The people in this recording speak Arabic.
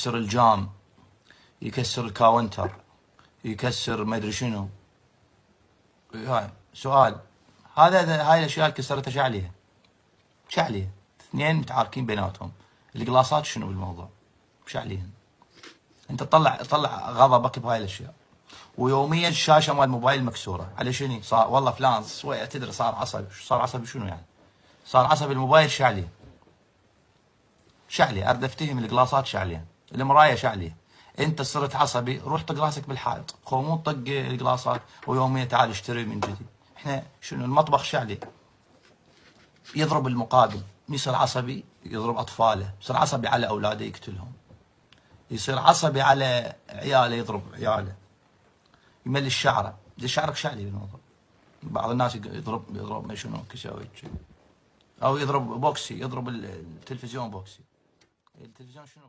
يكسر الجام، يكسر الكاونتر، يكسر ما ادري شنو. هاي سؤال، هاي الاشياء اللي كسرتها شعليه. شعليه، اثنين متعاركين بيناتهم. القلاصات شنو بالموضوع؟ شعليهن. انت طلع غضبك بهاي الاشياء. ويوميا الشاشه مال الموبايل مكسوره، على شنو؟ صار والله فلان شويه تدري صار عصبي، صار عصبي شنو يعني؟ صار عصبي الموبايل شعلي. شعلي، اريد افتهم القلاصات شعليه، المرايه شعليه. انت صرت عصبي، روح طق راسك بالحائط، مو طق القلاصات ويوميا تعال اشتري من جديد. احنا شنو المطبخ شعلي. يضرب المقابل، يصير عصبي يضرب اطفاله، يصير عصبي على اولاده يقتلهم، يصير عصبي على عياله يضرب عياله، يملي الشعره. شعرك شعلي بالموضوع. بعض الناس يضرب ما شنو كساوي، او يضرب بوكسي، يضرب التلفزيون بوكسي. التلفزيون شنو؟